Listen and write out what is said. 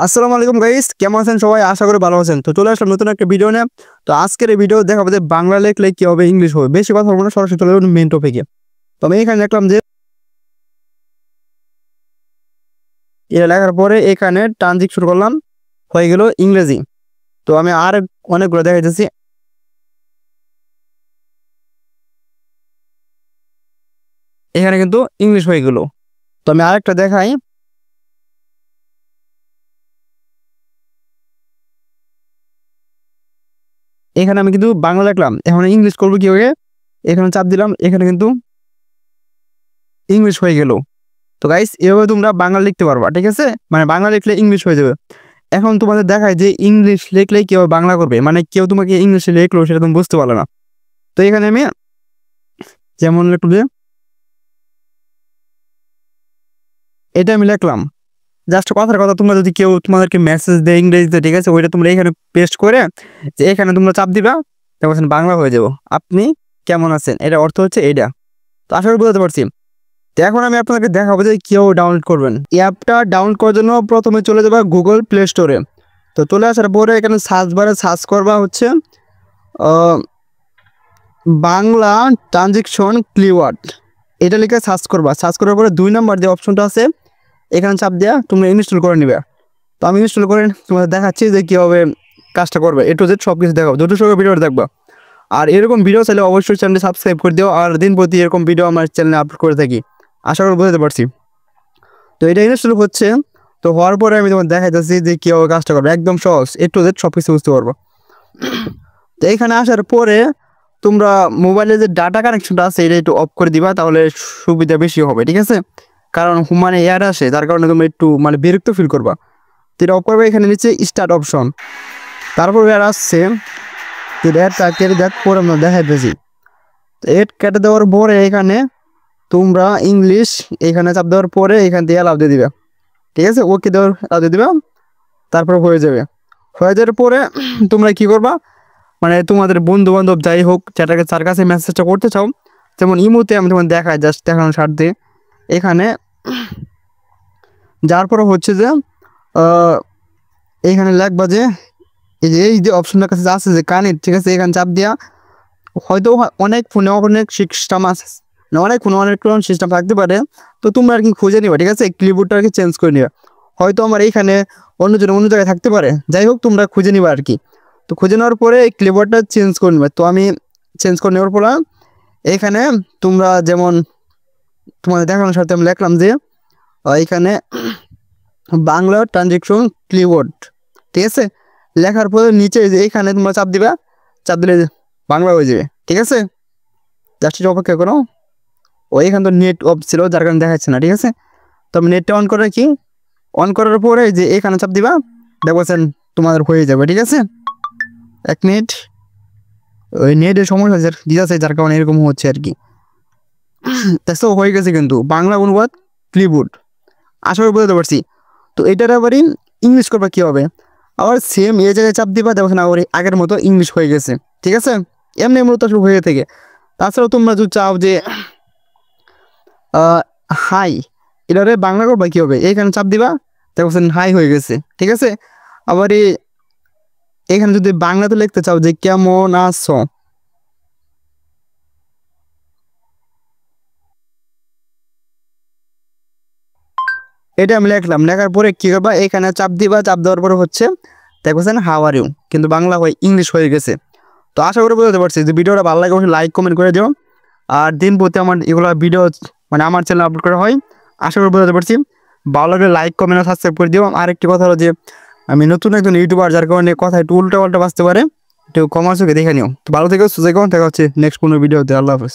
আসসালামু আলাইকুম গাইস, কেমন আছেন সবাই? আশা করি ভালো আছেন। তো চলে আসলাম নতুন একটা ভিডিও নিয়ে। তো আজকের এই ভিডিও দেখাবো যে বাংলা লিখলে কি হবে, ইংলিশ হবে। বেশি কথা বলবো না, সরাসরি চলে যাবো মেইন টপিকে। তো আমি এখানে দেখলাম যে এটা লেখার পরে এখানে ট্রানজিট শুরু করলাম, হয়ে গেল ইংরেজি। তো আমি আর অনেকগুলো দেখাইতেছি। এখানে কিন্তু ইংলিশ হয়ে গেল। তো আমি আরেকটা দেখাই। এখানে আমি কিন্তু বাংলা লিখলাম, এখন ইংলিশ করবো কি হবে, এখানে চাপ দিলাম, এখানে কিন্তু ইংলিশ হয়ে গেল। তো গাইস, এভাবে তোমরা বাংলা লিখতে পারবা, ঠিক আছে? মানে বাংলা লিখলে ইংলিশ হয়ে যাবে। এখন তোমাদের দেখায় যে ইংলিশ লিখলে কেউ বাংলা করবে, মানে কেউ তোমাকে ইংলিশে লিখলো সেটা তুমি বুঝতে পারলো না। তো এখানে আমি যেমন লিখলো যে এটা আমি লিখলাম, জাস্ট কথার কথা। তোমরা যদি কেউ তোমাদেরকে মেসেজ দেয় ইংরেজিতে, ঠিক আছে, ওইটা তোমরা এখানে পেস্ট করে যে এখানে তোমরা চাপ দিবা, তখন বাংলা হয়ে যাবো। আপনি কেমন আছেন, এটা অর্থ হচ্ছে এইটা। তো আশা করি বুঝতে পারছি। তো এখন আমি আপনাকে দেখাবো যে কেউ ডাউনলোড করবেন। এই অ্যাপটা ডাউনলোড করার জন্য প্রথমে চলে যাবা গুগল প্লে স্টোরে। তো চলে আসার পরে এখানে সার্চ বারে সার্চ করবা হচ্ছে বাংলা ট্রানজিকশন কিওয়ার্ড, এটা লিখে সার্চ করবা। সার্চ করার পরে 2 নম্বর যে অপশনটা আছে এখানে চাপ দেওয়া, তোমরা ইনস্টল করে নিবে। তো আমি ইনস্টল করে তোমাদের দেখাচ্ছি যে কীভাবে কাজটা করবে। এ টু জেড সব কিছু দেখাবো, দুটো সঙ্গে ভিডিওটা দেখবা। আর এরকম ভিডিও চাইলে অবশ্যই চ্যানেলটি সাবস্ক্রাইব করে দিও। আর দিন প্রতি এরকম ভিডিও আমার চ্যানেলে আপলোড করে থাকি, আশা করি বুঝতে পারছি। তো এটা ইনস্টল হচ্ছে। তো হওয়ার পরে আমি তোমার দেখাইতেছি যে কীভাবে কাজটা করবে, একদম সহজ, এ টু জেড সব কিছু বুঝতে পারবো। তো এখানে আসার পরে তোমরা মোবাইলে যে ডাটা কানেকশনটা আছে এটা একটু অফ করে দিবা, তাহলে সুবিধা বেশি হবে, ঠিক আছে? কারণ মানে এয়ার আসে, তার কারণে তোমরা একটু মানে বিরক্ত ফিল করবা। তো এটা অফ করবে। এখানে নিচে স্টার্ট অপশন, তারপর এয়ার আসছে। তো এয়ারটা কেটে দেখ পরে আমরা দেখাইতেছি। তো এড কেটে দেওয়ার পরে এখানে তোমরা ইংলিশ এখানে চাপ দেওয়ার পরে এখান থেকে অ্যালাউ দিয়ে দিবে, ঠিক আছে? ওকে দেওয়ার অ্যালাউ দিয়ে দিবে, তারপর হয়ে যাবে। হয়ে যাওয়ার পরে তোমরা কি করবা, মানে তোমাদের বন্ধু বান্ধব যাই হোক যেটাকে যার কাছে মেসেজটা করতে চাও, যেমন ইমোতে আমি তোমার দেখাই জাস্ট দেখানোর স্বার্থে। এখানে যার পরে হচ্ছে যে এইখানে লিখবা যে এই যে অপশনটার কাছে আছে যে কানেক্ট, ঠিক আছে? এখানে চাপ দিয়া, হয়তো অনেক ফোনে অনেক সিস্টেম আছে, অনেক ফোনে অনেক সিস্টেম থাকতে পারে। তো তোমরা আর কি খুঁজে নিবা, ঠিক আছে? কিবোর্ডটা আর কি চেঞ্জ করে নিবা। হয়তো আমার এইখানে অন্যজন অন্য জায়গায় থাকতে পারে, যাই হোক তোমরা খুঁজে নিবা আর কি। তো খুঁজে নেওয়ার পরে কিবোর্ডটা চেঞ্জ করে নেবে। তো আমি চেঞ্জ করে নেওয়ার পরে এখানে তোমরা যেমন তোমাদের দেখানোর সাথে আমি লিখলাম যে এখানে বাংলা ট্রানজিকশন কিওয়ার্ড, ঠিক আছে? লেখার পরে নিচে যে এইখানে তোমরা চাপ দিবা, চাপ দিলে বাংলা হয়ে যাবে, ঠিক আছে? জাস্ট অপেক্ষা করো। এখানে তো নেট অফ ছিল যার কারণে দেখাচ্ছে না, ঠিক আছে? তো আমি নেটটা অন করে কি, অন করার পরে যে এখানে চাপ দিবা, দেখবেন তোমাদের হয়ে যাবে, ঠিক আছে? 1 মিনিট, ওই নেটের সমস্যা দিতেছে যার কারণে এরকম হচ্ছে আর কি। দেখো হয়ে গেছে কিন্তু বাংলা অনুবাদ কিবোর্ড, আশা করি বুঝতে পারছি। তো এটার আবারই ইংলিশ করবা কী হবে, আবার সেম এই জায়গায় চাপ দিবা, দেখো আবার আগের মতো ইংলিশ হয়ে গেছে, ঠিক আছে? এমনি মূলত শুরু হয়ে থেকে। তাছাড়াও তোমরা যদি চাও যে হাই, এটারে বাংলা করবা কী হবে, এইখানে চাপ দিবা, দেখো হাই হয়ে গেছে, ঠিক আছে? আবার এখানে যদি বাংলাতে লিখতে চাও যে কেমন আছো, এটা আমি লিখলাম। লেখার পরে কী করবা, এখানে চাপ দিবা, চাপ দেওয়ার পরে হচ্ছে দেখবেন হাউ আর ইউ, কিন্তু বাংলা হয়ে ইংলিশ হয়ে গেছে। তো আশা করে বুঝতে পারছি। যে ভিডিওটা ভালো লাগে অবশ্যই লাইক কমেন্ট করে দিও। আর দিন প্রতি আমার এগুলো ভিডিও মানে আমার চ্যানেলে আপলোড করা হয়, আশা করে বুঝতে পারছি। ভালো লাগলে লাইক কমেন্ট আর সাবস্ক্রাইব করে দিও। আর একটি কথা হলো যে আমি নতুন একজন ইউটিউবার, যার কারণে কথা একটু উল্টা পাল্টা বাঁচতে পারে, একটু কমার্সকে দেখে নিও। তো ভালো থেকো, সুযোগ দেখা হচ্ছে নেক্সট কোনো ভিডিওতে। আল্লাহ হাফেজ।